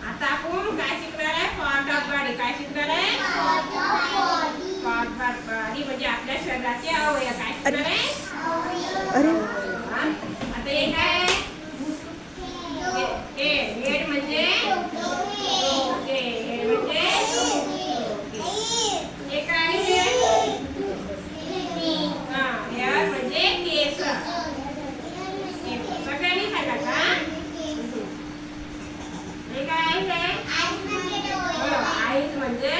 आता आपण काय शिकणार आहे? Part of body. काय शिकणार आहे? पार्ट ऑफ बॉडी म्हणजे आपल्या शरीराचे अवयव. काय शिकणार आहे? अरे आता हे काय आहे? हेड म्हणजे डोके. हेड म्हणजे हे काय आहे? हेअर म्हणजे केस. सगळ्यांनी सांगा का? हे काय आहे? आईज म्हणजे